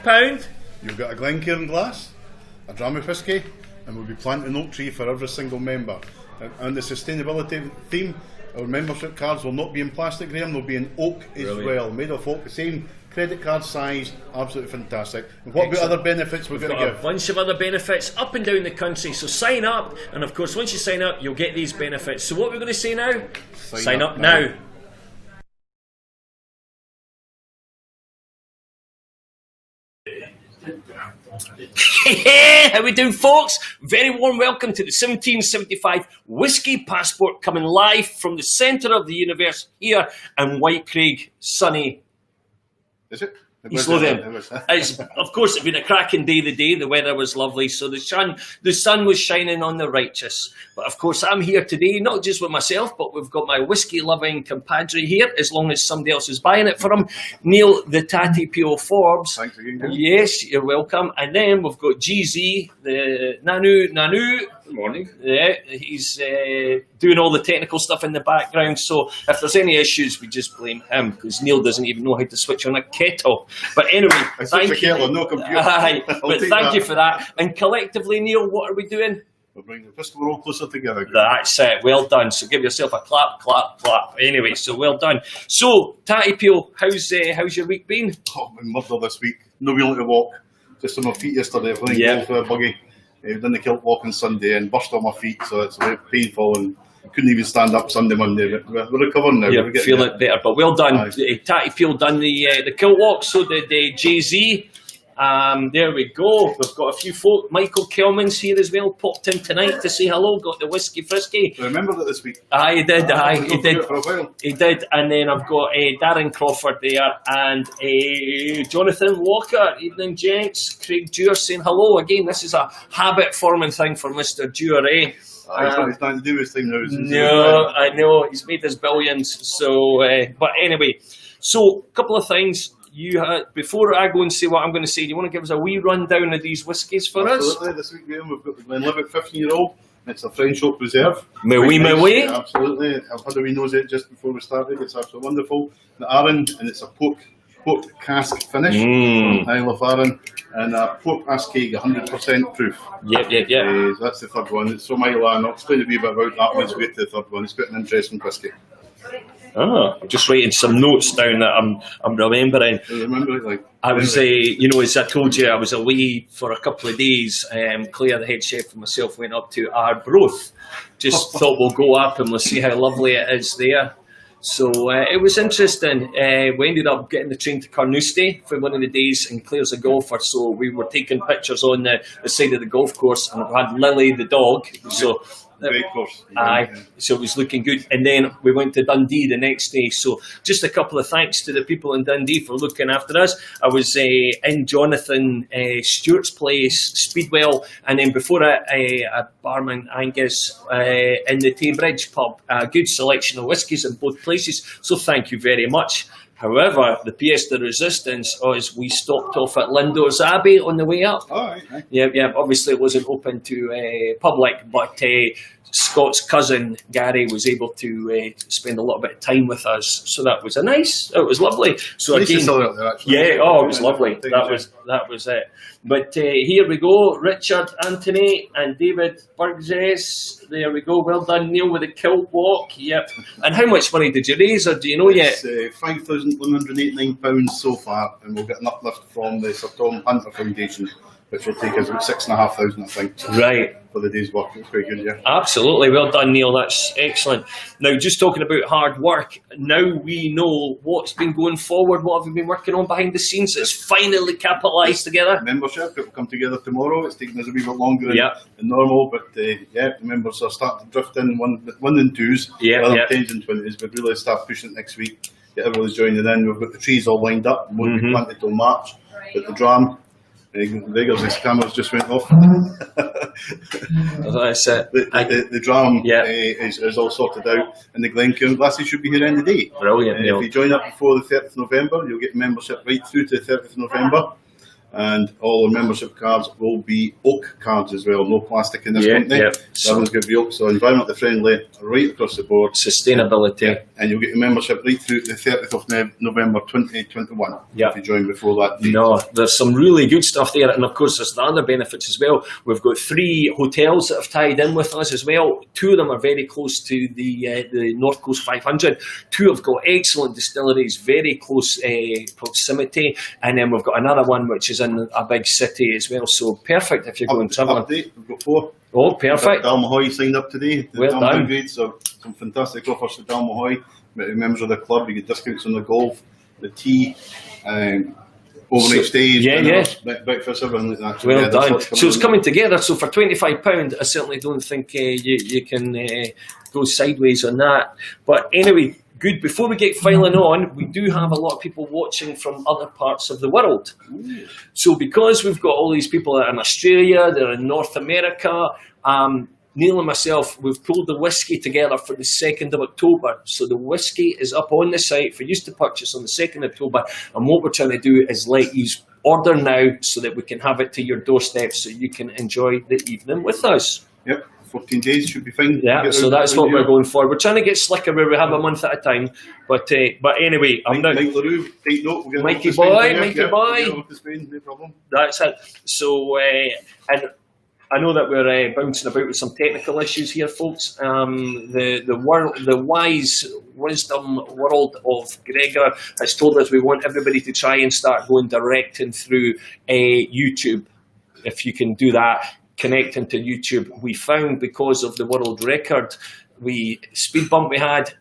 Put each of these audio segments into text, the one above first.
£5. You'll get a Glencairn glass, a dram of whisky, and we'll be planting an oak tree for every single member. And the sustainability theme, our membership cards will not be in plastic, Graham, they'll be in oak as well, made of oak, the same credit card size, absolutely fantastic. And what about other benefits we're going to give? A bunch of other benefits up and down the country, so sign up, and of course once you sign up you'll get these benefits. So what we're going to say now? Sign up now. How we doing, folks? Very warm welcome to the 1775 Whisky Passport, coming live from the centre of the universe here in Whitecraig, sunny. Is it? You slow down. It's, of course, it's been a cracking day today. The weather was lovely, so the sun was shining on the righteous. But of course, I'm here today, not just with myself, but we've got my whiskey-loving compadre here, as long as somebody else is buying it for him. Neil, the Tatty Pio Forbes. Thanks again. Yes, you're welcome. And then we've got GZ, the Nanu. Good morning. Yeah, he's doing all the technical stuff in the background, so if there's any issues, we just blame him, because Neil doesn't even know how to switch on a kettle. But anyway, thank you. Kettle, no computer. But thank you for that. And collectively, Neil, what are we doing? We'll bring the fiscal all closer together. That's it. Well done. So give yourself a clap, clap, clap. Anyway, so well done. So, Tatty Pio, how's your week been? Oh, I've been murdered this week. No able to walk. Just on my feet yesterday. I went for a buggy. Done the kilt walk on Sunday and burst on my feet, so it's very painful and couldn't even stand up Sunday, Monday. But we're recovering now. You're feeling better, but well done. Tatty Pio done the kilt walk, so did Jay-Z. There we go. We've got a few folk. Michael Kelman's here as well. Popped in tonight to say hello. Got the whiskey frisky. I remember that this week. He did. He did. For a while. He did. And then I've got Darren Crawford there and Jonathan Walker. Evening, gents. Craig Dewar saying hello again. This is a habit-forming thing for Mr. Dewar, eh? He's got nothing to do with this thing now. No, I know. He's made his billions. So, but anyway. So, a couple of things. Before I go and say what I'm going to say, do you want to give us a wee rundown of these whiskies for us? Absolutely. This week, Graham, we've got the Glenlivet 15-year-old. It's a French Oak Reserve. My way. Absolutely. I've had a wee nose at it just before we started. It's absolutely wonderful. The Arran, and it's a port cask finish from Isle of Arran, and a port Askeig, 100% proof. Yep. That's the third one. It's from Isle. I'll explain a wee bit about that once we get to the third one. It's quite an interesting whisky. I'm just writing some notes down that I'm remembering. You remember it, like? I was, as I told you, I was away for a couple of days. Claire, the head chef, and myself went up to Arbroath. Just thought we'll go up and we'll see how lovely it is there. So it was interesting. We ended up getting the train to Carnoustie for one of the days, and Claire's a golfer, so we were taking pictures on the side of the golf course, and we had Lily the dog. So. Great course. So it was looking good. And then we went to Dundee the next day. So just a couple of thanks to the people in Dundee for looking after us. I was in Jonathan Stewart's place, Speedwell, and then before barman Angus in the Taybridge pub. A good selection of whiskies in both places. So thank you very much. However, the pièce de resistance is we stopped off at Lindores Abbey on the way up. Oh, right. Yeah. Obviously, it wasn't open to public, but Scott's cousin Gary was able to spend a little bit of time with us, so that was it was lovely. So nice again, out there, actually. it was lovely. That was it. But here we go, Richard Anthony and David Burgess. There we go. Well done, Neil, with the kilt walk. Yep. And how much money did you raise, or do you know yet? It's £5,189 so far, and we'll get an uplift from the Sir Tom Hunter Foundation, which will take us about 6,500, I think. Right. For the day's work. It's quite good, yeah. Absolutely. Well done, Neil. That's excellent. Now, just talking about hard work, now we know what's been going forward, what have we been working on behind the scenes. It's finally capitalised together. Membership, it will come together tomorrow. It's taking us a wee bit longer than normal, but the members are starting to drift in, one and twos, rather than 10s and 20s. But really start pushing it next week. Get everybody's joining in. We've got the trees all lined up. Won't be planted till March. But the dram, Vegas' cameras just went off. That's it. The dram is all sorted out, and the Glencairn glasses should be here in the day. Brilliant. If you join up before the 30th of November, you'll get membership right through to the 30th of November. And all our membership cards will be oak cards as well, no plastic in this company. Everyone's going to be oak, so environmentally friendly right across the board. Sustainability. And you'll get your membership right through the 30th of November 2021 if you join before that date. No, there's some really good stuff there, and of course there's the other benefits as well. We've got 3 hotels that have tied in with us as well. 2 of them are very close to the North Coast 500. 2 have got excellent distilleries, very close proximity, and then we've got another one which is in a big city as well. So perfect if you're going travelling. We've got 4. Oh, perfect. Dalmahoy signed up today. Well done. Grades, so some fantastic offers to Dalmahoy. Members of the club, you get discounts on the golf, the tea, overnight stays, breakfast, everything like that. Well done. So it's coming together. So for £25, I certainly don't think you can go sideways on that. But anyway, good. Before we get filing on, we do have a lot of people watching from other parts of the world. So because we've got all these people that are in Australia, they're in North America, Neil and myself, we've pulled the whiskey together for the 2nd of October. So the whiskey is up on the site for you to purchase on the 2nd of October. And what we're trying to do is let you order now so that we can have it to your doorstep so you can enjoy the evening with us. Yep, 14 days should be fine. Yeah, so that's what we're going for. We're trying to get slicker where we have a month at a time. But anyway, I'm not... Mike LaRue, take note. We'll Mikey boy. We'll to Spain, no problem. That's it. So, and I know that we're bouncing about with some technical issues here, folks. The wise wisdom world of Gregor has told us we want everybody to try and start going direct and through YouTube. If you can do that, connecting to YouTube. We found because of the world record, speed bump we had,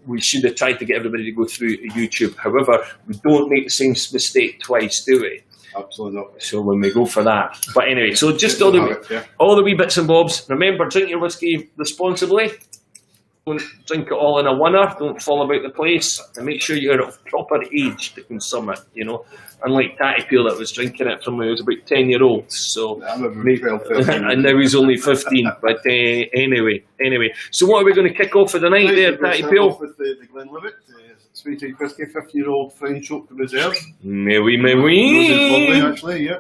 we should have tried to get everybody to go through YouTube. However, we don't make the same mistake twice, do we? Absolutely not. So when we go for that. But anyway, so just all the wee bits and bobs. Remember, drink your whiskey responsibly. Don't drink it all in a winner. Don't fall about the place. And make sure you're of proper age to consume it, you know. Unlike Tatty Peel that was drinking it from when he was about 10-year-old. So, I'm about 12, 13. and now he's only 15. But anyway. So what are we going to kick off for the night there, Tatty Peel? With the Glenlivet. Sweet whiskey, 50-year-old French oak reserve. Mais oui. Lovely, actually, yeah.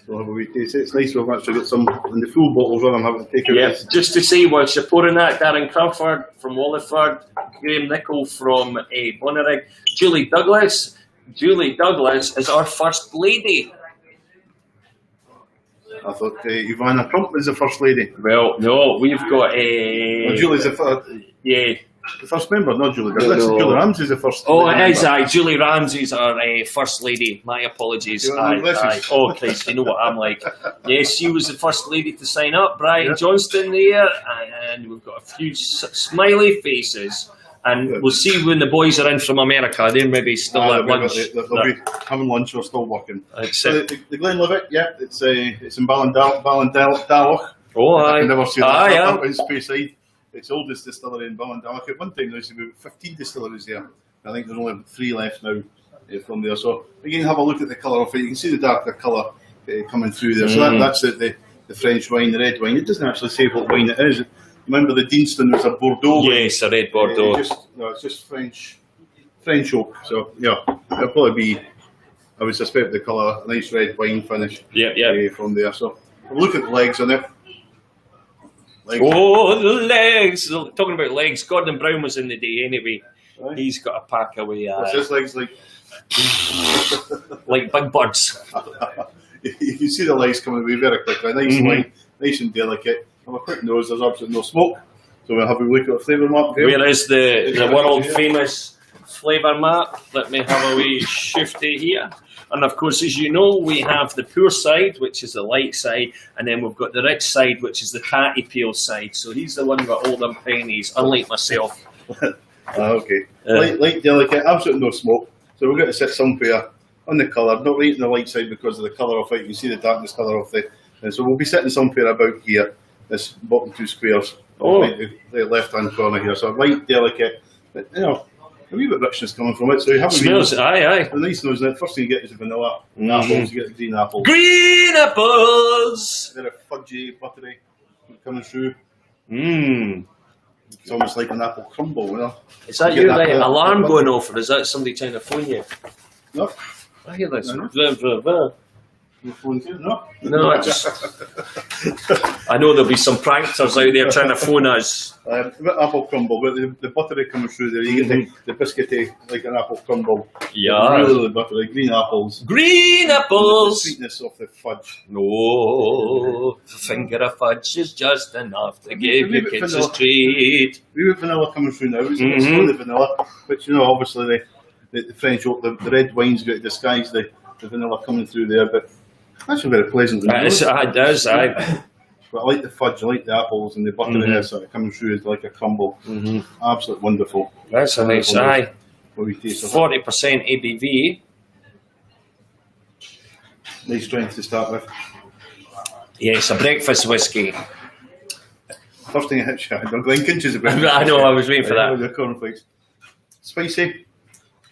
So have a wee taste. It's nice we've actually got some in the full bottles rather than having to take it. Yeah, just to say, whilst you're pouring that, Darren Crawford from Walliford, Graham Nichol from Bonnyrigg, Julie Douglas. Julie Douglas is our First Lady. I thought Ivana Trump was the First Lady. Well, no, we've got Julie's the first. Yeah. The first member, not Julie. Julie Ramsey's the first. Oh, it is. Julie Ramsey's our First Lady. My apologies. Oh, Christ, you know what I'm like. Yes, she was the First Lady to sign up. Brian Johnston there, and we've got a few smiley faces. And we'll see when the boys are in from America. They're maybe still at lunch. They'll be having lunch or still working. So the Glenlivet, it's in Ballindarloch. Oh, aye. I've never seen that in Speyside. It's the oldest distillery in Ballindarloch. At one time there used to be 15 distilleries there. I think there's only 3 left now from there. So you can have a look at the colour of it. You can see the darker colour coming through there. So that's the French wine, the red wine. It doesn't actually say what wine it is. Remember the Deanston was a Bordeaux wine. Yes, a red Bordeaux. It's just French oak. So yeah, it'll probably be, I would suspect, the colour, a nice red wine finish. From there. So we'll look at the legs on it. Oh, the legs! Talking about legs, Gordon Brown was in the day anyway. Right. He's got a pack away. What's his legs like? Like big birds. You can see the legs coming away very quickly. Nice line, nice and delicate. Have a quick nose, there's absolutely no smoke. So we'll have a look at the flavour map here. Where is the world famous flavour map? Let me have a wee shifty here. And of course, as you know, we have the poor side, which is the light side, and then we've got the rich side, which is the Tatty Peel side. So he's the one with all them pennies, unlike myself. Okay. Light, delicate, absolutely no smoke. So we're going to sit somewhere on the colour, not right on the light side because of the colour of it. You can see the darkness colour of it. And so we'll be sitting somewhere about here, this bottom 2 squares, the left-hand corner here. So light, delicate, but, you know, a wee bit of richness coming from it, so you have a nice nose in it. First thing you get is the vanilla apples, you get the green apples. Green apples! They're fudgy, buttery, coming through. It's almost like an apple crumble, you know. Is that your alarm going off, or is that somebody trying to phone you? No. I hear this. No, I just. I know there'll be some pranksters out there trying to phone us. A bit apple crumble, but the buttery coming through there. You get the biscuity like an apple crumble. Yeah. Really buttery. Green apples. Green apples! The sweetness of the fudge. No, a finger of fudge is just enough to give your kids a treat. We have vanilla coming through now. It's slowly vanilla, but you know, obviously the French oak, the red wine's got to disguise the vanilla coming through there, but actually very pleasant. It does, aye. But I like the fudge, I like the apples, and the butteriness that coming through is like a crumble. Absolutely wonderful. That's a nice, aye. What we taste of 40% ABV. Nice strength to start with. Yes, a breakfast whiskey. First thing I hit you, I'm going inches about. I know, I was waiting for that. The cornflakes. Spicy,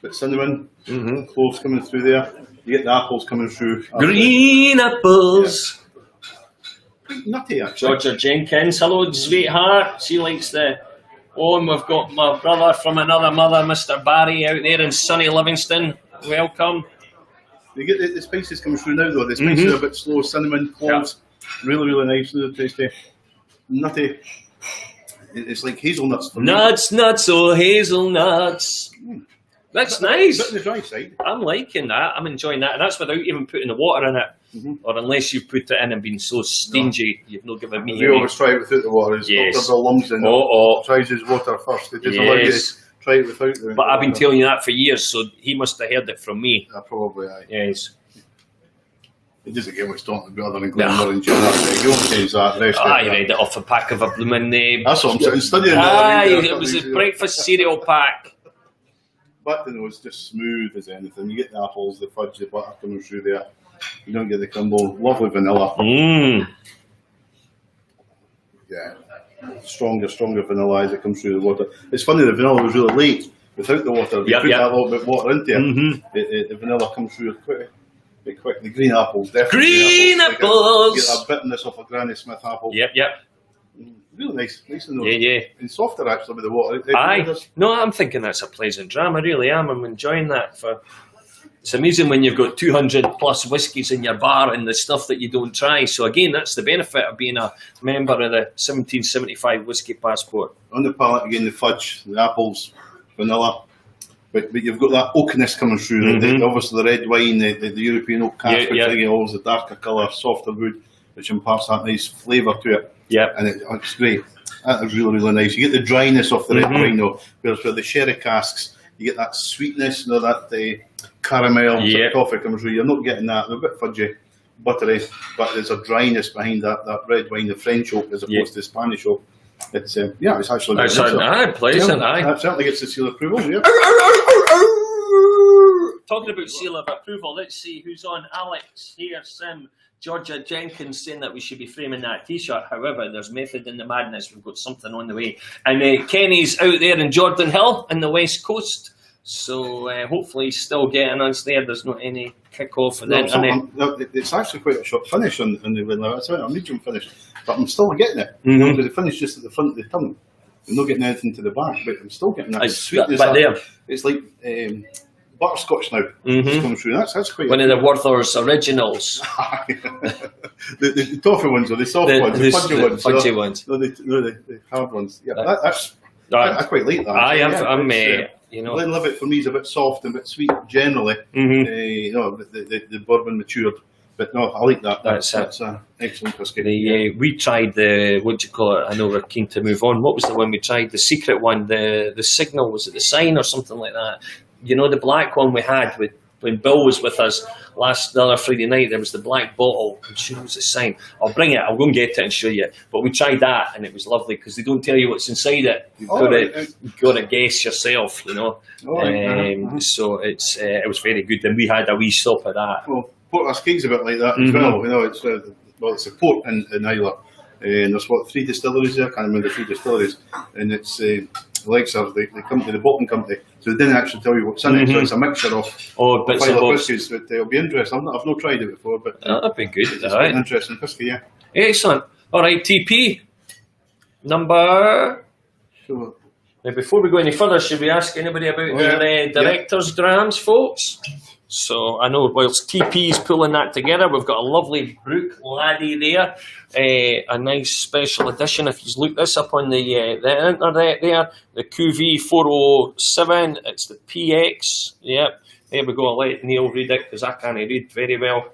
bit cinnamon, cloves coming through there. You get the apples coming through. Green apples. Yeah. Quite nutty, actually. Georgia Jenkins, hello, sweetheart. She likes the. Oh, and we've got my brother from another mother, Mr. Barry, out there in sunny Livingston. Welcome. You get the spices coming through now, though. The spices are a bit slow. Cinnamon, cloves, really, really nice, really tasty. Nutty. It's like hazelnuts. Nuts, oh hazelnuts. That's nice. Bit on the dry side. I'm liking that. I'm enjoying that. And that's without even putting the water in it. Or unless you've put it in and been so stingy, you've not given me We always try it without the water. It's Dr. Bill Lumsden tries his water first. It doesn't allow you to try it without the But I've been telling you that for years, so he must have heard it from me. Probably, aye. Yes. He doesn't get what's talking about other than Glenmore and Jim. He won't change that. I read it off a pack of a blooming name. That's what I'm saying. Studying it was a breakfast cereal pack. But the nose just smooth as anything. You get the apples, the fudge, the butter coming through there. You don't get the crumble. Lovely vanilla. Yeah. Stronger vanilla as it comes through the water. It's funny, the vanilla was really late without the water. You put that little bit of water into it. The vanilla comes through quick. The green apples, definitely. Green apples! You get that bitterness of a Granny Smith apple. Yep. Really nice in those. Yeah. And softer actually with the water. No, I'm thinking that's a pleasant dram. I really am. I'm enjoying that. It's amazing when you've got 200 plus whiskies in your bar and the stuff that you don't try. So again, that's the benefit of being a member of the 1775 Whiskey Passport. On the palate again, the fudge, the apples, vanilla. But you've got that oakiness coming through. Obviously the red wine, the European oak cask, always the darker colour, softer wood, which imparts that nice flavour to it. And it's great. That is really, really nice. You get the dryness of the red wine though, whereas with the sherry casks, you get that sweetness, that caramel coffee coming through. You're not getting that. They're a bit fudgy, buttery, but there's a dryness behind that red wine, the French oak as opposed to the Spanish oak. It's it's actually pleasant. That certainly gets the seal of approval. Talking about seal of approval, let's see who's on. Alex here, Sim, Georgia Jenkins saying that we should be framing that T-shirt. However, there's method in the madness. We've got something on the way. And Kenny's out there in Jordan Hill in the West Coast. So hopefully he's still getting us there. There's not any kick-off for the internet. It's actually quite a short finish on the winner. It's a medium finish, but I'm still getting it. Because the finish just at the front of the tongue. I'm not getting anything to the back, but I'm still getting that sweetness. It's like butterscotch now. It's coming through. That's quite one of the Werther's originals. the toffee ones or the soft ones, the fudgy ones. No, the hard ones. Yeah, I quite like that. Glenlivet for me is a bit soft and a bit sweet generally. The bourbon matured. But no, I like that. That's an excellent whiskey. We tried the, what do you call it? I know we're keen to move on. What was the one we tried? The secret one, the signal, was it the sign or something like that? You know, the black one we had when Bill was with us the other Friday night, there was the black bottle. I'm sure it was a sign. I'll bring it, I'll go and get it and show you. But we tried that and it was lovely because they don't tell you what's inside it. You've got to guess yourself, you know. So it was very good. And we had a wee stop of that. Well, Port Askeig's a bit like that as well. You know, it's a port in Islay. And there's 3 distilleries there. I can't remember the 3 distilleries. And it's the likes of the company, the bottling company. So they didn't actually tell you what's in it. So it's a mixture of bits of whiskies. But it'll be interesting. I've not tried it before, but that'd be good. It's an interesting whiskey, yeah. Excellent. All right, TP number. Sure. Now, before we go any further, should we ask anybody about their directors' drams, folks? So I know whilst TP's pulling that together, we've got a lovely Brook Laddie there. A nice special edition. If you look this up on the internet there, the QV407, it's the PX. Yep, there we go. I'll let Neil read it because I can't read very well.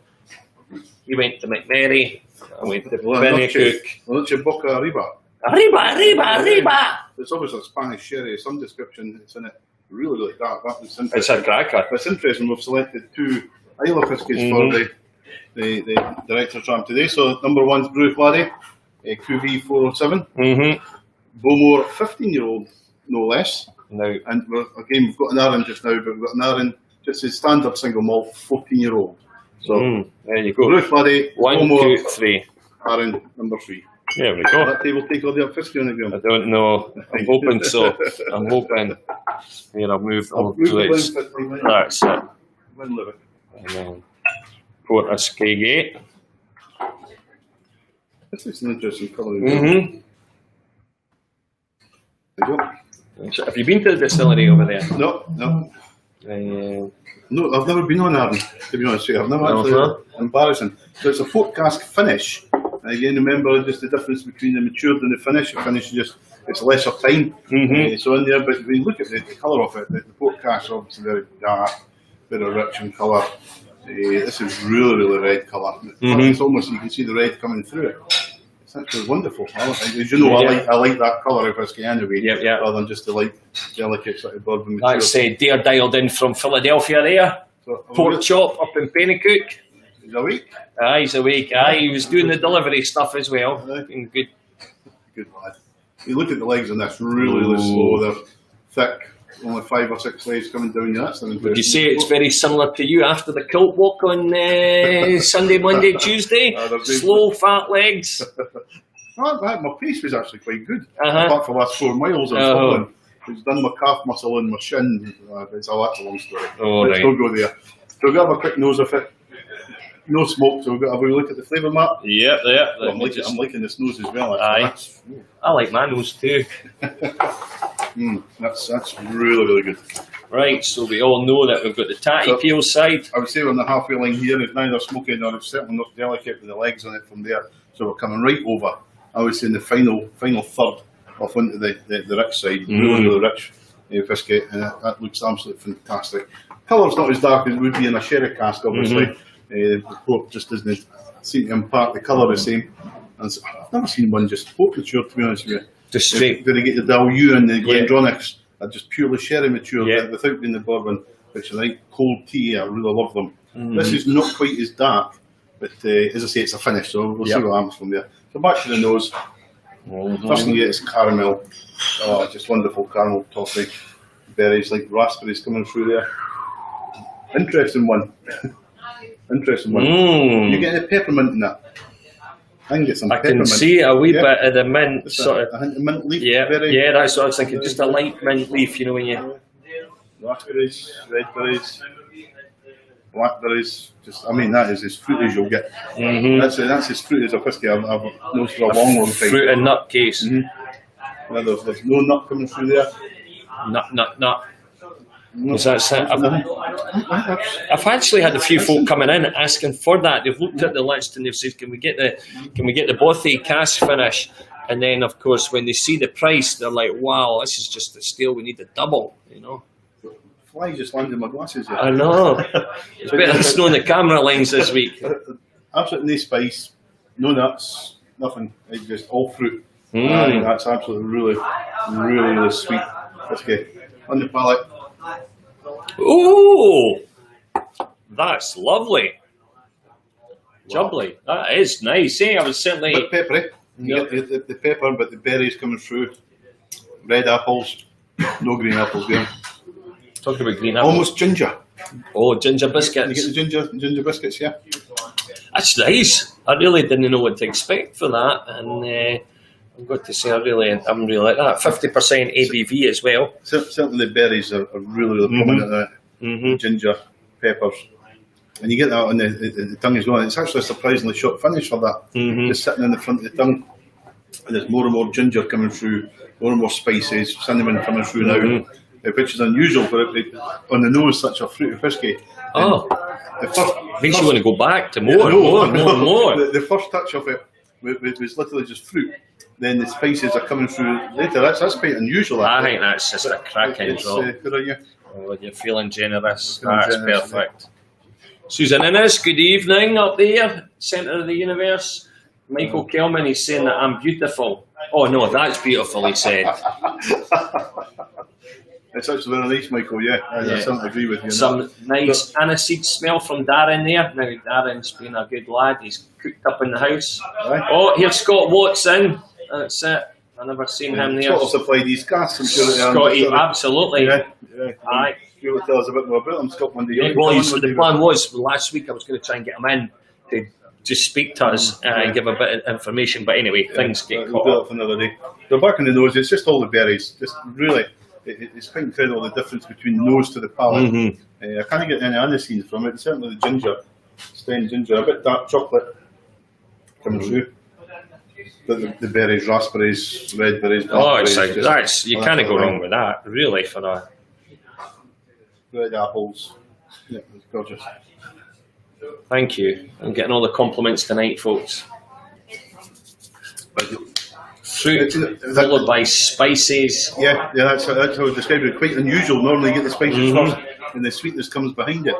He went to McMurray. I went to Pennycook. Well, that's your Boca Arriba. Arriba! It's obviously a Spanish sherry. Some description that's in it. Really like that. That was interesting. It's a cracker. It's interesting. We've selected 2 Isle of Whiskies for the director's jam today. So number 1's Brook Laddie, QV407. Bowmore 15-year-old, no less. No. And we've got an Arran just now, but we've got an Arran just a standard single malt 14-year-old. So there you go. Brook Laddie, 1, Bowmore, 2, 3. Arran number 3. There we go. That table take all the whiskey on it, Graham? I don't know. I'm hoping so. I'm hoping. Here, I'll move on to it. That's it. And then Port of Skagate. This is an interesting colour. Have you been to the distillery over there? No. No, I've never been on Arran, to be honest with you. I've never actually. Embarrassing. So it's a 4 cask finish. And again, remember just the difference between the matured and the finish. The finish is just, it's lesser time. So in there, but when you look at the colour of it, the port cask is obviously very dark, very rich in colour. This is really red colour. It's almost, you can see the red coming through it. It's actually wonderful. As you know, I like that colour of whiskey anyway, rather than just the light, delicate sort of bourbon mature. That's Dare dialed in from Philadelphia there. So, Pork Chop up in Pennycook. He's awake? Aye, he's awake. Aye, he was doing the delivery stuff as well. Good. Good lad. You look at the legs on this, really slow. They're thick, only 5 or 6 legs coming down. That's an Would you say it's very similar to you after the kilt walk on Sunday, Monday, Tuesday? Slow, fat legs. My pace was actually quite good. Apart from the last 4 miles of Scotland. It's done my calf muscle and my shin. That's a long story. Let's still go there. So we'll have a quick nose of it. No smoke, so we've got to have a look at the flavour map. Yep. Well, I'm liking this nose as well. Aye. I like my nose too. That's really good. Right, so we all know that we've got the tatty peel side. I would say we're on the halfway line here. It's neither smoky nor it's certainly not delicate with the legs on it from there. So we're coming right over. I would say in the final third off into the rich side. Really rich whiskey, and that looks absolutely fantastic. Colour's not as dark as it would be in a sherry cask, obviously. The port just doesn't seem to impart the colour the same. And I've never seen one just port mature, to be honest with you. Just straight. Did they get the Dalyu and the Glendronachs are just purely sherry mature without being the bourbon, which is like cold tea. I really love them. This is not quite as dark, but as I say, it's a finish, so we'll see what happens from there. So back to the nose. First thing you get is caramel. Oh, just wonderful caramel toffee. Berries like raspberries coming through there. Interesting one. You get any peppermint in that? I can get some peppermint. I can see a wee bit of the mint, just sort of. A hint of mint leaf. Yeah, that's what I was thinking. Just a light mint leaf, you know, when you. Raspberries, red berries, blackberries. I mean, that is as fruit as you'll get. That's as fruit as a whiskey I've known for a long time. Fruit and nut case. There's no nut coming through there. Nut. I've actually had a few folk coming in asking for that. They've looked at the list and they've said, "Can we get the Bothy cask finish?" And then, of course, when they see the price, they're like, "Wow, this is just a steal. We need the double." You know. Fly just landed in my glasses here. I know. It's better than snowing the camera lens this week. Absolutely no spice, no nuts, nothing. It's just all fruit. I think that's absolutely really sweet whiskey on the palate. Oh, that's lovely. Jubbly. That is nice, eh? I was certainly... A bit peppery. You get the pepper, but the berries coming through. Red apples. No green apples there. Talking about green apples. Almost ginger. Oh, ginger biscuits. You get the ginger biscuits, yeah. That's nice. I really didn't know what to expect for that. And I've got to say, I'm really like that. 50% ABV as well. Certainly the berries are really prominent at that. Ginger, peppers. And you get that on the tongue as well. It's actually a surprisingly short finish for that. Just sitting in the front of the tongue. And there's more and more ginger coming through, more and more spices, cinnamon coming through now. which is unusual for it on the nose, such a fruity whisky. Oh, makes you want to go back to more. The first touch of it was literally just fruit. Then the spices are coming through later. That's quite unusual. I think that's just a cracking drop. Good on you. Oh, you're feeling generous. That's perfect. Susan Innes, good evening up there, centre of the universe. Michael Kelman, he's saying that I'm beautiful. Oh no, that's beautiful, he said. It's actually very nice, Michael, yeah. I certainly agree with you. Some nice aniseed smell from Darren there. Now, Darren's been a good lad. He's cooked up in the house. Right. Oh, here's Scott Watson. That's it. I've never seen him there. Scott will supply these casks, I'm sure. Scotty, absolutely. Yeah. Aye. You'll tell us a bit more about him, Scott, one day. Yeah, well, the plan was, last week I was going to try and get him in to just speak to us and give a bit of information, but anyway, things get caught up. For another day. So back in the nose, it's just all the berries. Just really, it's quite incredible the difference between the nose to the palate. I can't get any aniseed from it. Certainly the ginger, stem ginger, a bit dark chocolate coming through. The berries, raspberries, red berries. Oh, it's like that's you can't go wrong with that. Really, for a red apples. Yeah, it's gorgeous. Thank you. I'm getting all the compliments tonight, folks. Fruit followed by spices. Yeah, that's how I describe it. Quite unusual. Normally you get the spices first and the sweetness comes behind it.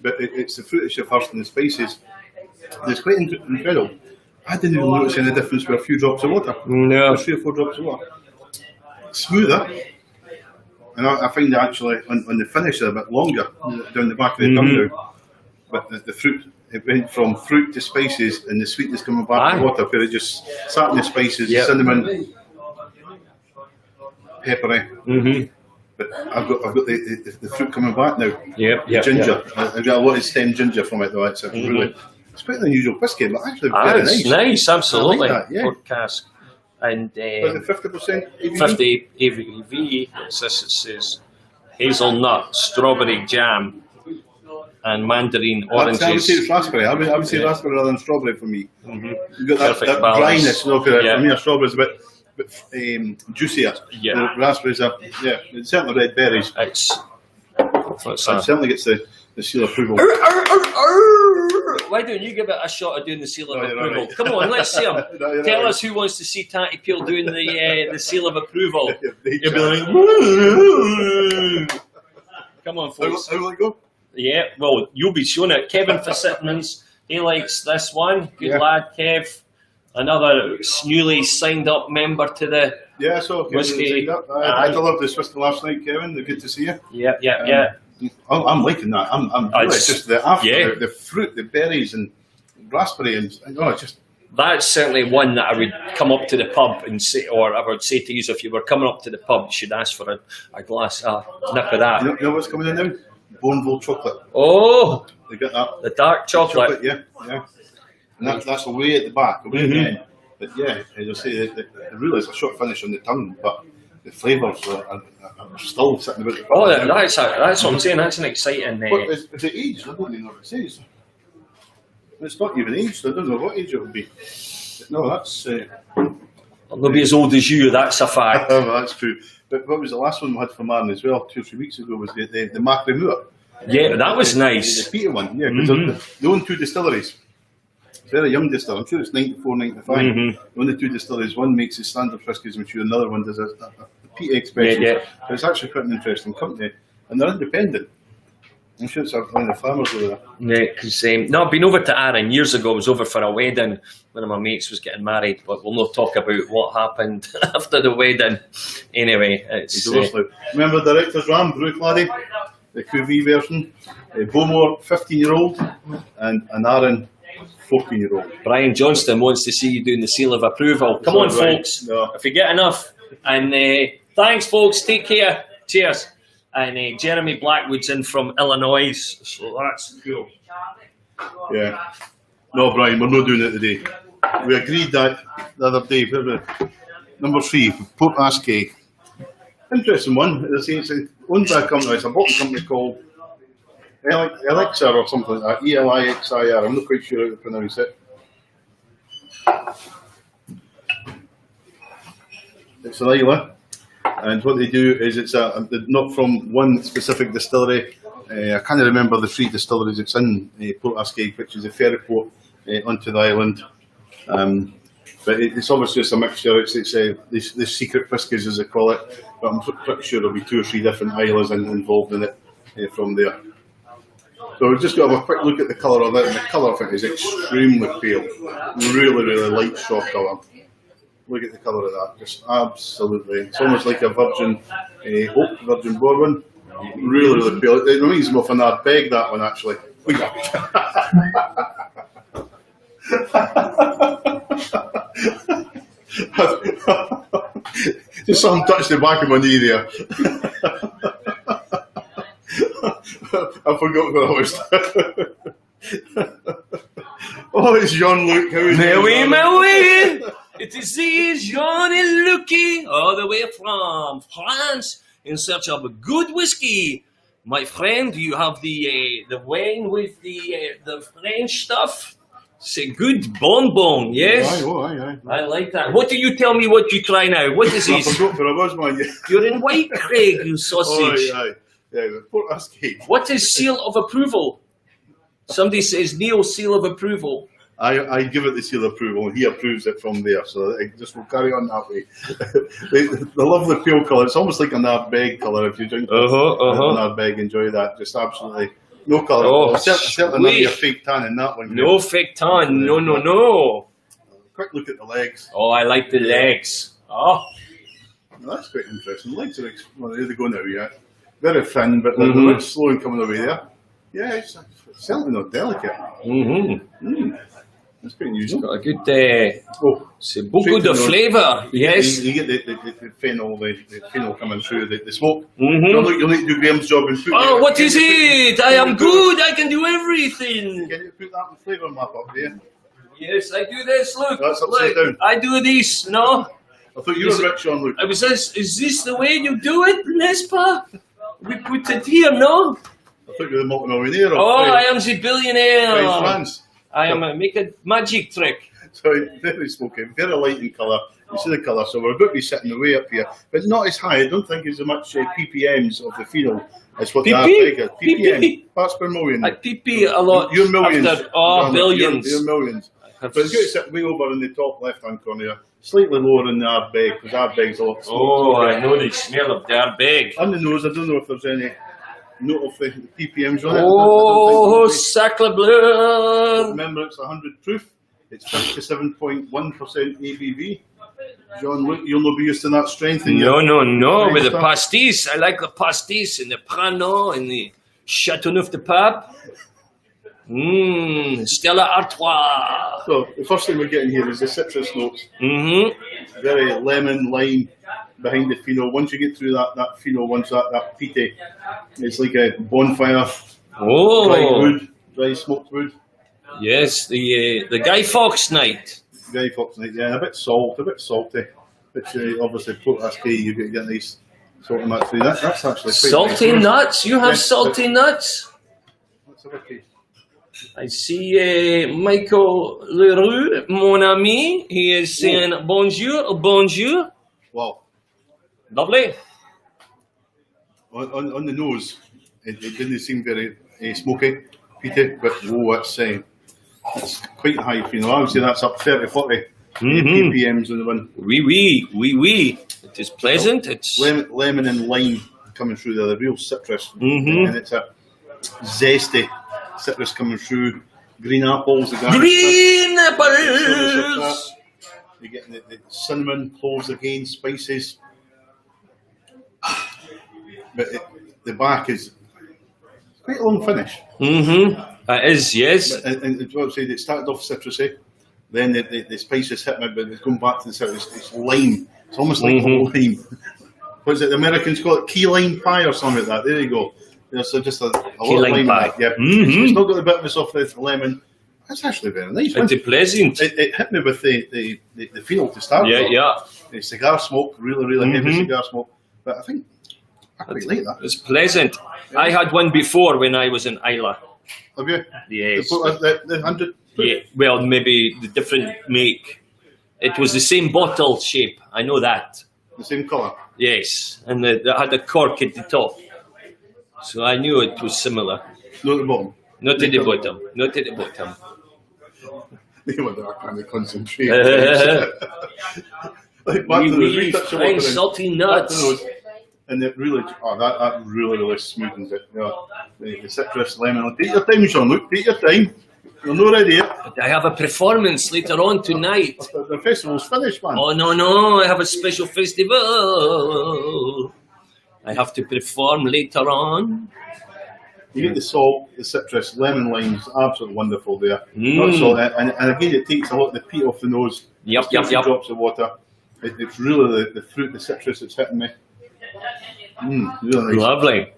But it's the fruit issue first and the spices. And it's quite incredible. I didn't even notice any difference with a few drops of water. No. 3 or 4 drops of water. Smoother. And I find that actually on the finish a bit longer down the back of the tongue now. But the fruit, it went from fruit to spices and the sweetness coming back to water, where it just sat in the spices, cinnamon, peppery. But I've got the fruit coming back now. The ginger. I've got a lot of stem ginger from it though. It's really, it's quite an unusual whisky, but actually very nice. Nice, absolutely. I like that, Port cask. And 50% ABV? 50 ABV. It says hazelnut, strawberry jam, and mandarin oranges. I would say it's raspberry. I would say raspberry rather than strawberry for me. You've got that dryness. For me, a strawberry is a bit juicier. The raspberries are, it's certainly red berries. It certainly gets the seal of approval. Why don't you give it a shot of doing the seal of approval? Right. Come on, let's see him. Tell us who wants to see Tatty Peel doing the seal of approval. You'll be like, come on, folks. How will it go? Yeah, well, you'll be showing it. Kevin Fitzsimmons, he likes this one. Good lad, Kev. Another newly signed up member to the Whisky. I delivered this whisky last night, Kevin. Good to see you. Yeah. I'm liking that. I'm really just the fruit, the berries and raspberry and just. That's certainly one that I would come up to the pub and say, or I would say to you, if you were coming up to the pub, you should ask for a glass, a nip of that. You know what's coming in now? Boneville chocolate. Oh, they get that. The dark chocolate. Yeah. And that's away at the back, away at the end. But yeah, as I say, it really is a short finish on the tongue, but the flavours are still sitting about the tongue. Oh, that's what I'm saying. That's an exciting. Is it aged? I don't even know what it says. It's not even aged. I don't know what age it would be. No, that's. I'll not be as old as you. That's a fact. That's true. But what was the last one we had from Aaron as well? 2 or 3 weeks ago was the Macri Moor. Yeah, that was nice. The Peter one, yeah, because they own 2 distilleries. It's a very young distillery. I'm sure it's 94, 95. They own the 2 distilleries. One makes his standard whiskies, which another one does a peat expression. But it's actually quite an interesting company, and they're independent. I'm sure it's one of the farmers over there. Yeah, because I've been over to Aaron years ago. I was over for a wedding. One of my mates was getting married, but we'll not talk about what happened after the wedding. Anyway, it's. Remember Director's Ram, Brew Laddie, the QV version. Bowmore, 15-year-old, and Aaron, 14-year-old. Brian Johnston wants to see you doing the seal of approval. Come on, folks. No. If you get enough. And thanks, folks. Take care. Cheers. And Jeremy Blackwood's in from Illinois, so that's cool. Yeah. No, Brian, we're not doing it today. We agreed that the other day. Number 3, Port Ascay. Interesting one. It's owned by a company. It's a bottle company called Elixir or something like that. Elixir. I'm not quite sure how to pronounce it. It's an Isla. And what they do is it's not from one specific distillery. I can't remember the 3 distilleries. It's in Port Ascaig, which is a ferry port onto the island. But it's obviously just a mixture. It's the secret whiskies, as they call it. But I'm pretty sure there'll be 2 or 3 different islas involved in it from there. So we've just got to have a quick look at the colour of it, and the colour of it is extremely pale. Really, really light straw colour. Look at the colour of that, just absolutely. It's almost like a virgin oak, virgin bourbon. Really, really pale. It reminds me of an Ardbeg, that one, actually. Just something touched the back of my knee there. I forgot what I was. Oh, it's Jean-Luc. How is it? It is Jean-Luc, all the way from France, in search of a good whiskey. My friend, you have the wine with the French stuff. It's a good bonbon, yes? Aye. I like that. What do you tell me what you try now? What is this? I forgot where I was, man. You're in White Craig, you sausage. Aye. Yeah, Port Ascaig. What is seal of approval? Somebody says Neil, seal of approval. I give it the seal of approval, and he approves it from there. So it just will carry on that way. the lovely pale colour. It's almost like an Ardbeg colour. If you drink an Ardbeg, enjoy that. Just absolutely no colour. Oh, certainly not your fake tan in that one. No fake tan. No. Quick look at the legs. Oh, I like the legs. Oh, well, that's quite interesting. The legs are there they go now. Yeah, very thin, but they're a bit slow in coming away there. Yeah, it's certainly not delicate. That's pretty unusual. Got a good, c'est beaucoup de flavour, yes. You get the phenol coming through, the smoke. You'll need to do Graham's job and put what is it? I am good, I can do everything. Can you put that in the flavour map up there? Yes, I do this, look. That's upside down. I do this, no? I thought you were rich on, look. Is this the way you do it, n'est-ce pas? We put it here, no? I thought you were the multi-millionaire. I am the billionaire. France. I am make a magic trick. So very smoky, very light in colour. You see the colour, so we're about to be sitting way up here, but not as high. I don't think as much ppms of the phenol as what that big is. ppm, parts per million. I pp a lot. You're millions. Billions. You're millions. But it's going to sit way over in the top left-hand corner, slightly lower in the Ardbeg, because Ardbeg's a lot smokier. I know the smell of the Ardbeg. On the nose, I don't know if there's any note of the ppms on it. Oh, sacre bleu! Remember, it's 100 proof. It's 57.1% ABV. Jean-Luc, you'll not be used to that strength. No. With the pastis, I like the pastis and the Prano and the Chateauneuf de Pape. Stella Artois. So the first thing we're getting here is the citrus notes. Very lemon, lime behind the phenol. Once you get through that phenol, once that peaty, it's like a bonfire. Dry smoked wood. Yes, the Guy Fawkes night. Guy Fawkes night, yeah, a bit salty, which obviously Port Ascaig, you get nice salty nuts through. That's actually quite salty nice. Nuts. You have salty nuts. Let's have a taste. I see Michael Leroux, mon ami. He is saying bonjour. Wow. Lovely. On the nose, it didn't seem very smoky, peaty, but it's quite high phenol. I would say that's up 30-40 ppms on the one. Oui. It is pleasant. It's lemon and lime coming through there, the real citrus, and it's a zesty citrus coming through. Green apples. Green apples. You're getting the cinnamon, cloves again, spices. But the back is quite a long finish. It is, yes. And what I said, it started off citrusy, then the spices hit me, but it's going back to the citrus. It's lime. It's almost like lime. What is it? The Americans call it key lime pie or something like that. There you go. There's just a lot of lime pie. Yeah. It's not got the bitterness of the lemon. That's actually very nice. It's pleasant. It hit me with the phenol to start with. Yeah. The cigar smoke, really heavy cigar smoke. But I think I quite like that. It's pleasant. Yeah. I had one before when I was in Islay. Have you? Yes. The 100? Yeah. Well, maybe the different make. It was the same bottle shape. I know that. The same colour? Yes, and it had a cork at the top. So I knew it was similar. Not at the bottom? Not at the bottom. Not at the bottom. They were that kind of concentrate. Wee fine salty nuts. And it really, that really smoothens it. You know, the citrus, lemon. Take your time, Jean-Luc. Take your time. You're not ready yet. But I have a performance later on tonight. The festival's finished, man. Oh, no. I have a special festival. I have to perform later on. You get the salt, the citrus, lemon, limes, absolutely wonderful there. Not salt, and again, it takes a lot of the peat off the nose. Yep. Drops of water. It's really the fruit, the citrus that's hitting me. Really nice. Lovely.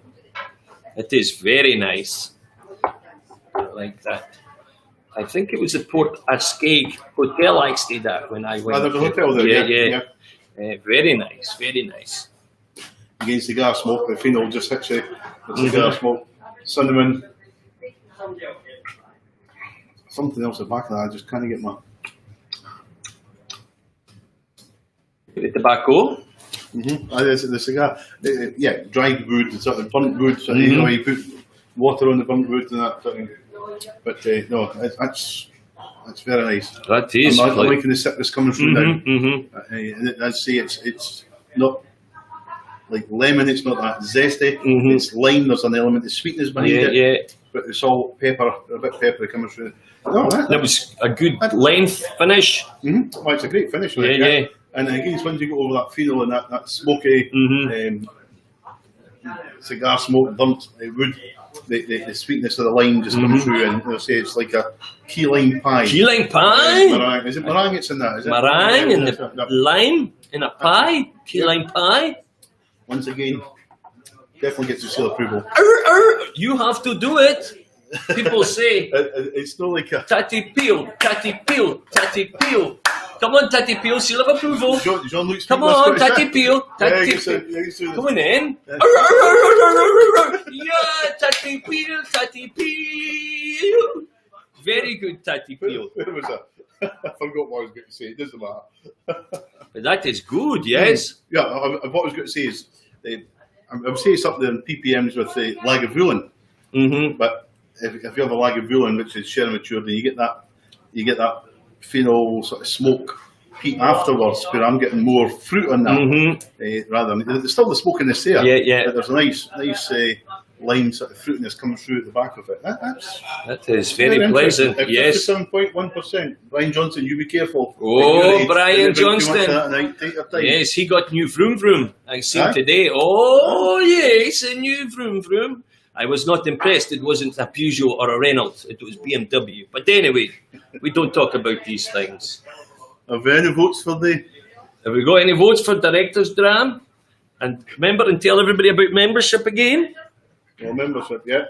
It is very nice. I like that. I think it was the Port Ascaig Hotel I stayed at when I went. There's a hotel there, yeah. Very nice, very nice. Again, cigar smoke, the phenol just hits you. The cigar smoke, cinnamon. Something else at the back of that, I just can't get my... The tobacco? The cigar, dried wood, sort of burnt wood, so you know, you put water on the burnt wood and that sort of thing. But no, that's very nice. That is. I'm liking the citrus coming through now. And I'd say it's not like lemon, it's not that zesty. It's lime, there's an element of sweetness behind it. But it's all pepper, a bit peppery coming through. No, that was a good length finish. Well, it's a great finish. Yeah. And again, once you go over that phenol and that smoky cigar smoke, burnt wood, the sweetness of the lime just comes through, and I'll say it's like a key lime pie. Key lime pie? Meringue. Is it meringue it's in that? Is it? Meringue and the lime in a pie? Key lime pie? Once again, definitely gets your seal approval. You have to do it. People say it's not like a Tatty Peel. Come on, Tatty Peel, seal of approval. Jean-Luc's come on, Tatty Peel. Tatty Peel. Come on in. Yeah, Tatty Peel. Very good, Tatty Peel. Where was that? I forgot what I was going to say. It doesn't matter. But that is good, yes. Yeah, what I was going to say is, I would say it's up there in ppms with the Lagavulin. But if you have a Lagavulin, which is sherry matured, then you get that phenol sort of smoke peat afterwards, where I'm getting more fruit on that rather than there's still the smokiness there. But there's a nice lime sort of fruitiness coming through at the back of it. That is very pleasant. Yes. 57.1%. Brian Johnson, you be careful. Oh, Brian Johnston. Take your time. Yes, he got new vroom vroom. I see today. Oh yes, a new vroom vroom. I was not impressed. It wasn't a Peugeot or a Renault. It was BMW. But anyway, we don't talk about these things. Have we any votes for the... Have we got any votes for Director's Dram? And remember and tell everybody about membership again. Well, membership, yeah.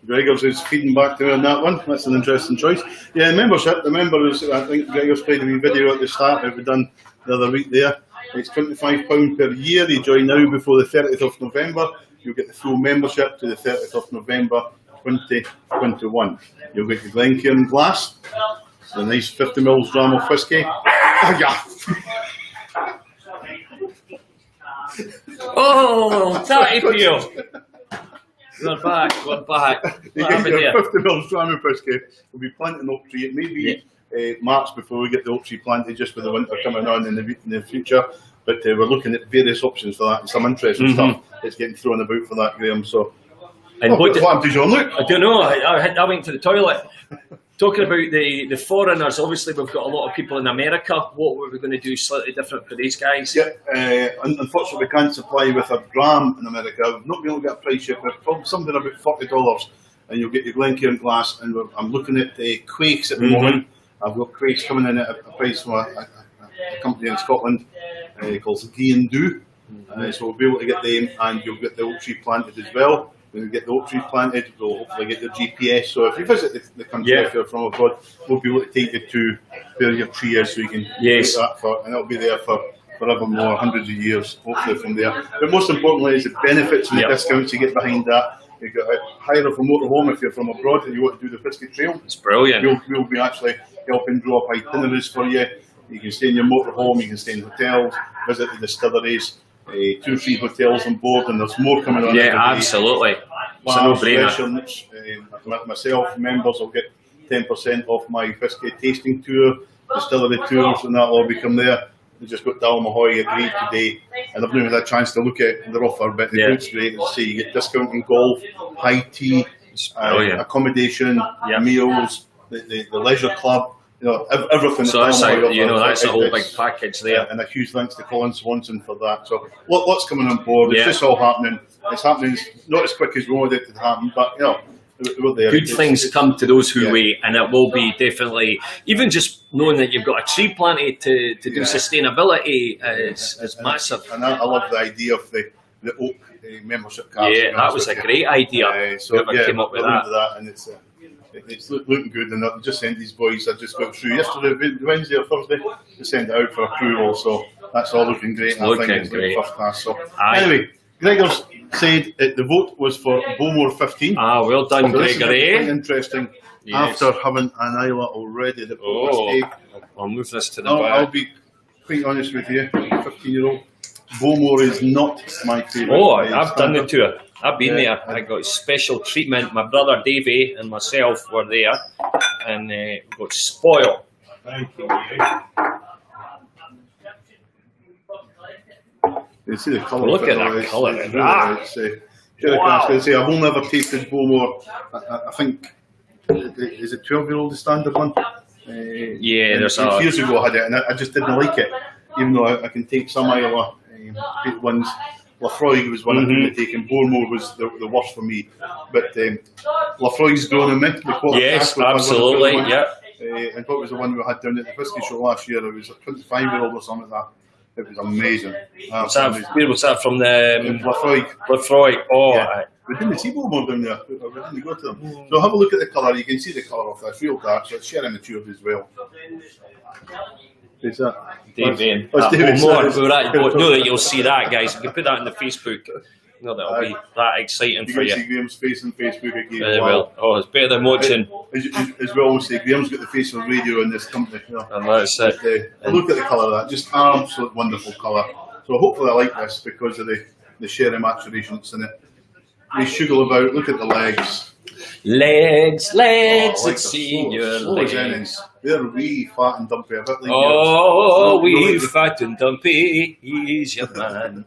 Gregor's is feeding back to me on that one. That's an interesting choice. Yeah, membership. The members, I think Gregor's played a wee video at the start that we done the other week there. It's £25 per year. You join now before the 30th of November. You'll get the full membership to the 30th of November 2021. You'll get your Glencairn glass, the nice 50ml dram of whisky. Oh, Tatty Peel. We're back. You get your 50ml dram of whisky. There'll be planting oak tree. It may be March before we get the oak tree planted, just with the winter coming on in the future. But we're looking at various options for that, and some interesting stuff that's getting thrown about for that, Graham. So, and what happened to Jean-Luc? I don't know. I went to the toilet. Talking about the foreigners, obviously we've got a lot of people in America. What were we going to do slightly different for these guys? Yeah, unfortunately we can't supply with a dram in America. We've not been able to get a price yet, but probably something about $40, and you'll get your Glencairn glass. And I'm looking at the Quakes at the moment. I've got Quakes coming in at a price from a company in Scotland called D&Do. So we'll be able to get them, and you'll get the oak tree planted as well. When we get the oak trees planted, we'll hopefully get your GPS. So if you visit the country if you're from abroad, we'll be able to take you to where your tree is, so you can take that for, and it'll be there for forevermore, hundreds of years, hopefully from there. But most importantly is the benefits and the discounts you get behind that. You got to hire from motorhome if you're from abroad and you want to do the Whisky Trail. It's brilliant. We'll be actually helping draw up itineraries for you. You can stay in your motorhome, you can stay in hotels, visit the distilleries, 2 or 3 hotels on board, and there's more coming on. Yeah, absolutely. It's a no-brainer. Myself, members will get 10% off my whisky tasting tour, distillery tours, and that'll all become there. We just got Dalmahoy agreed today, and I've not had a chance to look at their offer, but the group's great to see. You get discount in golf, high tea, accommodation, meals, the leisure club, everything. So that's that's a whole big package there. And a huge thanks to Colin Swanson for that. So lots coming on board. It's just all happening. It's happening not as quick as we wanted it to happen, but we're there. Good things come to those who wait, and it will be definitely, even just knowing that you've got a tree planted to do sustainability is massive. And I love the idea of the oak membership cards. Yeah, that was a great idea. So whoever came up with that. And it's looking good, and I just sent these boys. I just got through yesterday, Wednesday or Thursday, to send it out for approval. So that's all looking great. I think it's great. First class. So anyway, Gregor's said the vote was for Bowmore 15. Well done, so Gregory. Quite interesting. Yes. After having an Isla already, I'll move this to the back. I'll be quite honest with you, 15-year-old. Bowmore is not my favourite. I've done the tour. I've been there. I got special treatment. My brother Davey and myself were there, and we got spoiled. Thank you. You see the colour. Look at that colour. I was say I've only ever tasted Bowmore. I think is it 12-year-old the standard one? There's a years ago I had it, and I just didn't like it. Even though I can take some Isla ones. Lafroig was one I couldn't take, and Bowmore was the worst for me. But Lafroig's grown in me. Yes, absolutely. And what was the one we had down at the Whisky Show last year? It was a 25-year-old or something like that. It was amazing. Where was that from? Lafroig. Lafroig. We didn't see Bowmore down there. We didn't go to them. So have a look at the colour. You can see the colour of that. It's real dark. So it's sherry matured as well. Is that? David. Know that you'll see that, guys. You can put that in the Facebook. That'll be that exciting for you. You can see Graham's face on Facebook again. Very well. It's better than watching. As we always say, Graham's got the face of radio in this company. And that's it. Look at the colour of that. Just absolute wonderful colour. So hopefully I like this because of the sherry maturation that's in it. They sugar about. Look at the legs. Legs, let's see your legs. They're wee, fat and dumpy. A bit like wee, fat and dumpy, he's your man.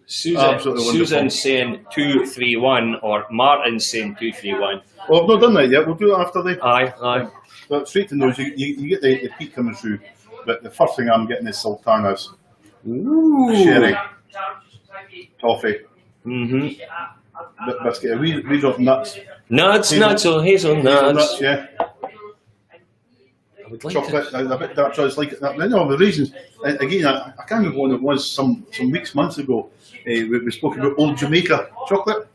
Susan saying 231, or Martin saying 231. Well, I've not done that yet. We'll do it after the... Aye. But straight to nose, you get the peat coming through. But the first thing I'm getting is sultanas. Ooh. Sherry. Toffee. Biscuit, a wee drop nuts. Nuts or hazelnuts. Yeah. I would like chocolate, a bit dark chocolate, like that. No, the reasons, again, I can't remember when it was, some months ago, we spoke about Old Jamaica chocolate.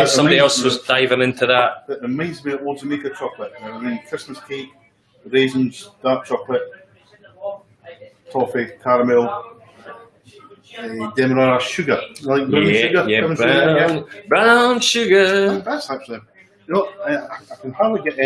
Somebody else was diving into that. It reminds me of Old Jamaica chocolate. I mean, Christmas cake, raisins, dark chocolate, toffee, caramel. Demerara sugar, like sugar. Brown sugar. That's actually, I can hardly get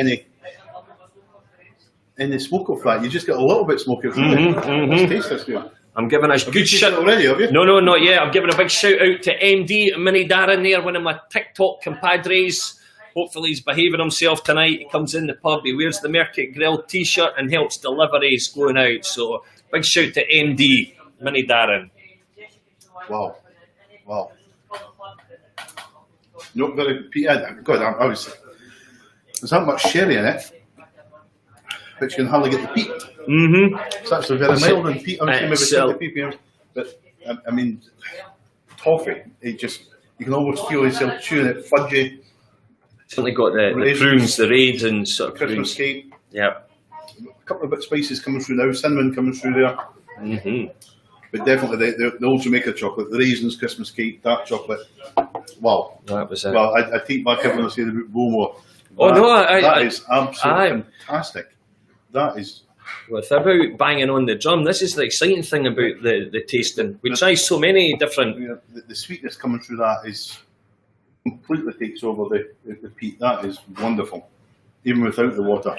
any smoke off that. You just get a little bit smoky. Let's taste this here. I'm giving a good shout already, have you? No, not yet. I'm giving a big shout out to MD and Mini Darren there, one of my TikTok compadres. Hopefully he's behaving himself tonight. He comes in the pub, he wears the Mercat Grill t-shirt and helps deliveries going out. So big shout to MD, Mini Darren. Wow. Not very peated. God, obviously. There's not much sherry in it, but you can hardly get the peat. It's actually very mild and peat. Obviously, maybe 20 ppm. But, I mean, toffee, you can almost feel yourself chewing it, fudgy. It's only got the prunes, the raisins, sort of Christmas cake. Yep. A couple of bit spices coming through now, cinnamon coming through there. But definitely the Old Jamaica chocolate, the raisins, Christmas cake, dark chocolate. Wow. That was it. Well, I take back everything I said about Bowmore. That is absolutely fantastic. That is... Without banging on the drum, this is the exciting thing about the tasting. We try so many different... The sweetness coming through that is completely takes over the peat. That is wonderful, even without the water.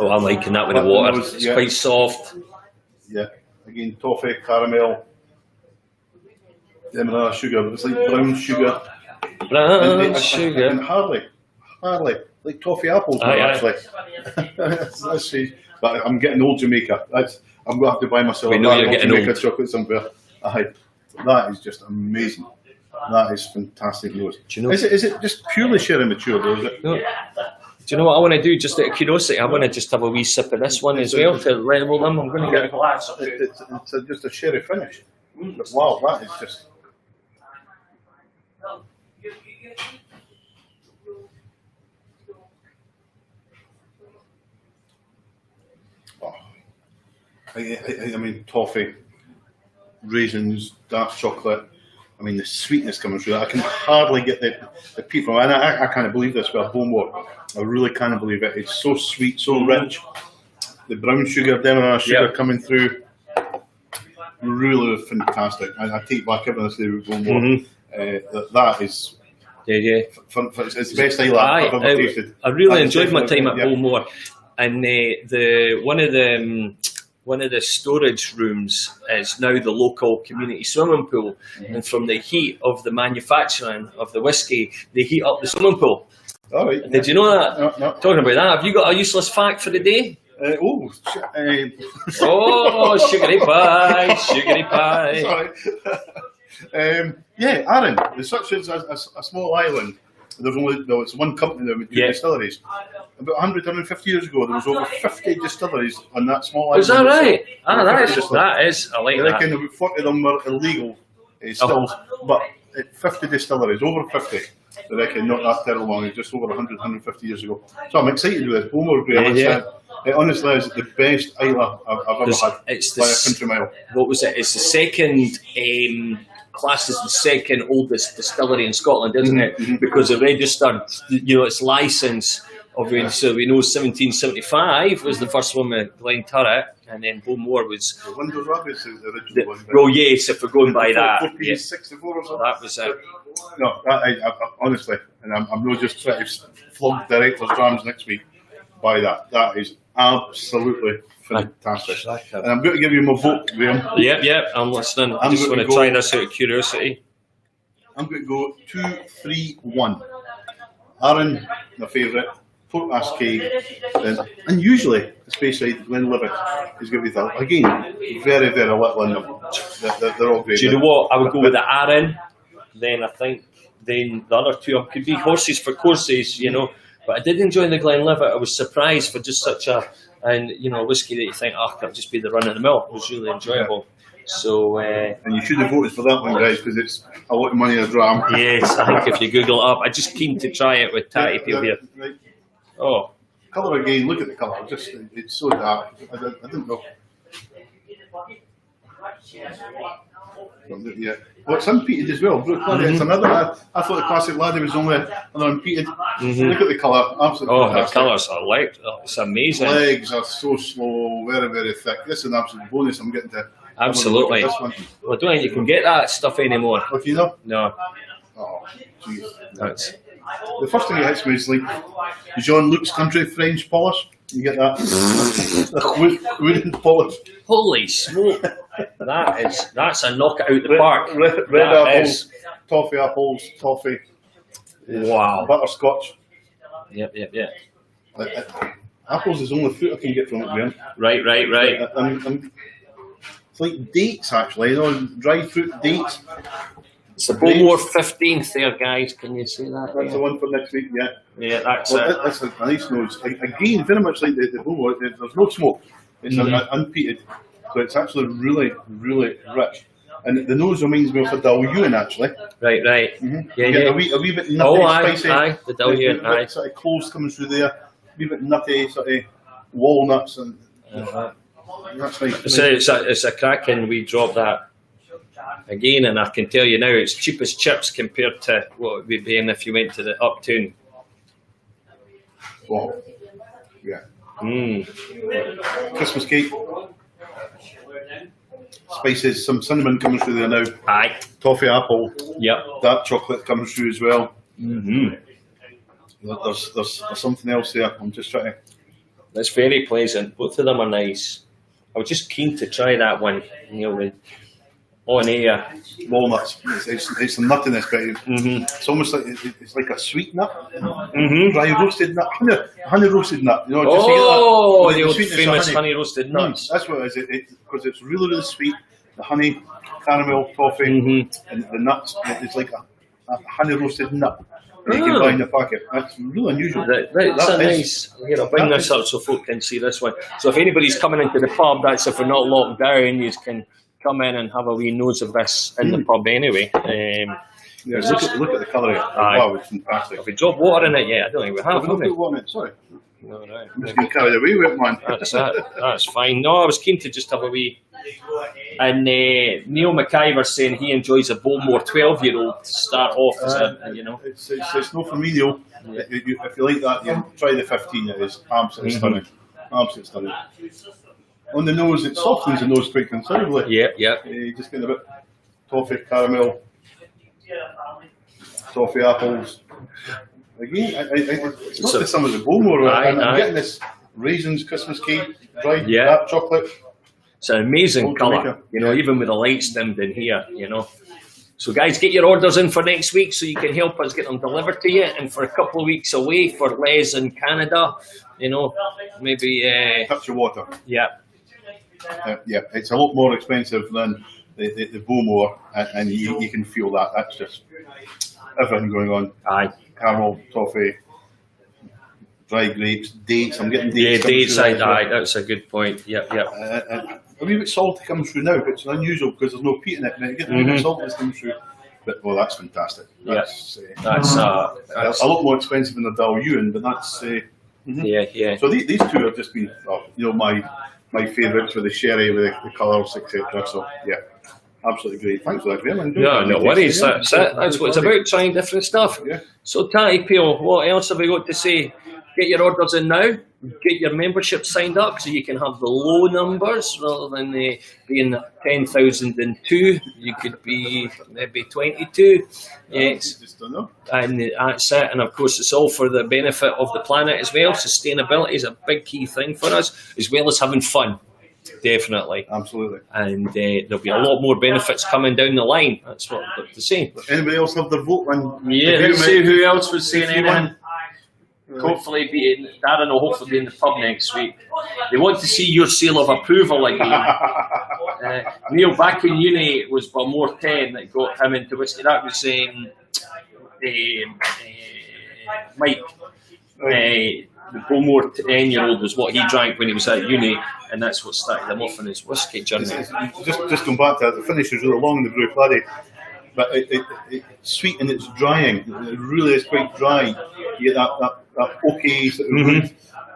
Oh, I'm liking that with the water. It's quite soft. Yeah, again, toffee, caramel, demerara sugar. It's like brown sugar. Brown sugar. And hardly, like toffee apples actually. Let's see. But I'm getting old Jamaica. I'm going to have to buy myself a Jamaica chocolate somewhere. That is just amazing. That is fantastic news. Do you know, is it just purely sherry mature though? Is it? No. Do you know what I want to do? Just out of curiosity, I want to just have a wee sip of this one as well to level them. I'm going to get a glass. It's just a sherry finish. But wow, that is just. Oh. I mean, toffee, raisins, dark chocolate. I mean, the sweetness coming through that. I can hardly get the peat from it. And I can't believe this with a Bowmore. I really can't believe it. It's so sweet, so rich. The brown sugar, demerara sugar coming through. Really fantastic. I take back everything I say with Bowmore. That is... Yeah. It's the best I've ever tasted. I really enjoyed my time at Bowmore. And one of the storage rooms is now the local community swimming pool, and from the heat of the manufacturing of the whiskey, they heat up the swimming pool. All right. Did you know that? No. Talking about that, have you got a useless fact for the day? Oh, sugary pie, sugary pie. Sorry. Arran. There's such as a small island. It's one company there with two distilleries. About 150 years ago, there was over 50 distilleries on that small island. Is that right? That is. I like that. I reckon about 40 of them were illegal stills, but 50 distilleries, over 50. I reckon not that terrible long, just over 100, 150 years ago. So I'm excited with this. Bowmore Graham. It honestly is the best Isla I've ever had by a country mile. What was it? It's the second... classed as the second oldest distillery in Scotland, isn't it? Because it registered, its licence of, so we know 1775 was the first one with Glenturret, and then Bowmore was... Windows Rabbits is the original one. Well, yes, if we're going by that. 64 or something. That was it. No, I honestly, and I'm not just trying to flog director's drams next week by that. That is absolutely fantastic. And I'm going to give you my vote, Graham. Yep, I'm listening. I just want to try this out of curiosity. I'm going to go 2-3-1. Arran, my favourite. Port Ascay. And usually, especially Glenlivet, is going to be that. Again, very, very little in them. They're all great. Do you know what? I would go with the Arran. Then I think the other two could be horses for courses, But I did enjoy the Glenlivet. I was surprised for just such a whiskey that you think, it'll just be the run of the mill. It was really enjoyable. So, and you should have voted for that one, guys, because it's a lot of money in a dram. Yes, I think if you Google it up, I just keen to try it with Tatty Peel here. Right. Oh, colour again. Look at the colour. It's so dark. I didn't know. Yeah. Well, it's unpeated as well. It's another. I thought the classic laddie was only unpeated. Look at the colour. Absolutely. Oh, the colours are light. It's amazing. Legs are so slow, very, very thick. This is an absolute bonus. I'm getting to. Absolutely. This one. Well, I don't think you can get that stuff anymore. Oh, do you know? No. Oh, jeez. That's. The first thing that hits me is like Jean-Luc's country French polish. You get that wooden polish. Holy smoke! That's a knockout out the park. Red apples, toffee. Wow. Butterscotch. Yep. Apples is the only fruit I can get from it, Graham. Right. It's like dates, actually. Dried fruit dates. It's the Bowmore 15th there, guys. Can you see that? That's the one for next week, yeah. Yeah, that's it. That's a nice nose. Again, very much like the Bowmore, there's no smoke. It's unpeated. So it's actually really, really rich. And the nose reminds me of a Dalhousie, actually. Right. Yeah. A wee bit nutty, spicy. Aye, the Dalhousie, aye. Sort of cloves coming through there. A wee bit nutty, sort of walnuts. And that's nice. It's a cracking. We dropped that. Again, and I can tell you now, it's cheap as chips compared to what it would be paying if you went to the Uptown. Wow. Yeah. Christmas cake. Spices, some cinnamon coming through there now. Aye. Toffee apple. Yep. Dark chocolate coming through as well. There's something else there. I'm just trying to. It's very pleasant. Both of them are nice. I was just keen to try that one, with on air. Walnuts. It's a nuttiness, but it's almost like it's like a sweet nut, dry roasted nut, honey roasted nut. The old famous honey roasted nuts. That's what it is. Because it's really, really sweet. The honey, caramel, toffee, and the nuts. It's like a honey roasted nut. You can buy in the packet. That's really unusual. That's nice. I'll bring this up so folk can see this one. So if anybody's coming into the pub, that's if we're not locked down, you can come in and have a wee nose of this in the pub anyway. Look at the colour of it. Wow, it's fantastic. Have we dropped water in it yet? I don't think we have. Have we not water in it? Sorry. No, right. I'm just getting carried away with it, man. That's it. That's fine. No, I was keen to just have a wee. And Neil McIver saying he enjoys a Bowmore 12-year-old to start off as It's no for me, Neil. Yeah. If you like that, try the 15. It is absolutely stunning. Absolutely stunning. On the nose, it softens the nose quite considerably. Yeah. Just getting a bit toffee, caramel, toffee apples. Again, it's not the same as the Bowmore. I'm getting this raisins, Christmas cake, dried dark chocolate. It's an amazing colour, even with the lights dimmed in here, So guys, get your orders in for next week so you can help us get them delivered to you. And for a couple of weeks away for Les in Canada, maybe... touch of water. Yeah. It's a lot more expensive than the Bowmore, and you can feel that. That's just everything going on. Aye. Caramel, toffee, dry grapes, dates. I'm getting dates. Yeah, dates. Aye, that's a good point. Yep. A wee bit salty comes through now, but it's unusual because there's no peat in it. And you get a wee bit salty coming through. But that's fantastic. That's a lot more expensive than the Dalyuan, but that's yeah. So these two have just been my favourites with the sherry, with the colours, etc. So yeah. Absolutely great. Thanks for that, Graham. No worries. That's it. That's what it's about, trying different stuff. Yeah. So, Tatty Peel, what else have we got to say? Get your orders in now. Get your membership signed up so you can have the low numbers rather than being 10,002. You could be maybe 22. Yes. And that's it. And of course, it's all for the benefit of the planet as well. Sustainability is a big key thing for us, as well as having fun. Definitely. Absolutely. And there'll be a lot more benefits coming down the line. That's what I've got to say. Does anybody else have their vote? Let's see who else was saying anything. Hopefully Darren will hopefully be in the pub next week. They want to see your seal of approval again. Neil, back in uni, it was Bowmore 10 that got him into Whisky. That was Mike. The Bowmore 10-year-old was what he drank when he was at uni, and that's what started him off on his whiskey journey. Just going back to that, the finish is really long in the brew, Clady, but it's sweet and it's drying. It really is quite dry. You get that oaky sort of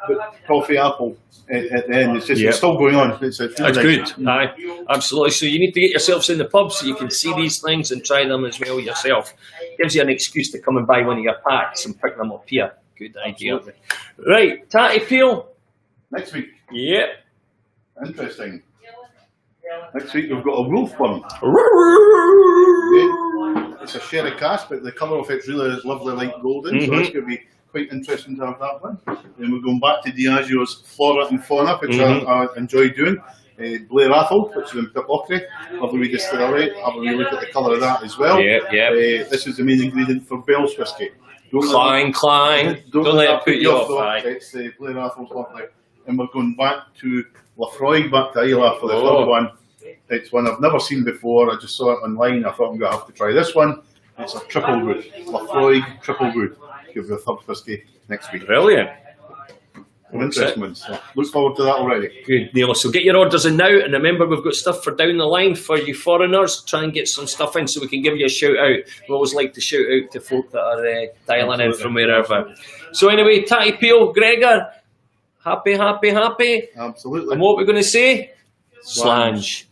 but toffee apple at the end. It's still going on. That's good. Aye, absolutely. So you need to get yourselves in the pub so you can see these things and try them as well yourself. Gives you an excuse to come and buy one of your packs and pick them up here. Good idea. Absolutely. Right, Tatty Peel. Next week. Yep. Interesting. Next week we've got a wolf one. It's a sherry cask, but the colour of it's really lovely light golden, so that's going to be quite interesting to have that one. Then we're going back to Diageo's Flora and Fauna, which I enjoy doing. Blair Athol, which is in Pitlochry, lovely wee distillery. Have a wee look at the colour of that as well. This is the main ingredient for Bell's whiskey. Clang. Don't let it put you off. It's Blair Athol's lovely. And we're going back to Lafroig, back to Isla for the third one. It's one I've never seen before. I just saw it online. I thought I'm going to have to try this one. It's a triple wood. Lafroig triple wood. Give you a third whiskey next week. Brilliant. Interesting ones. So look forward to that already. Good, Neil. So get your orders in now, and remember we've got stuff for down the line for you foreigners. Try and get some stuff in so we can give you a shout out. We always like to shout out to folk that are dialing in from wherever. So anyway, Tatty Peel, Gregor, happy. Absolutely. And what we're going to say? Slange.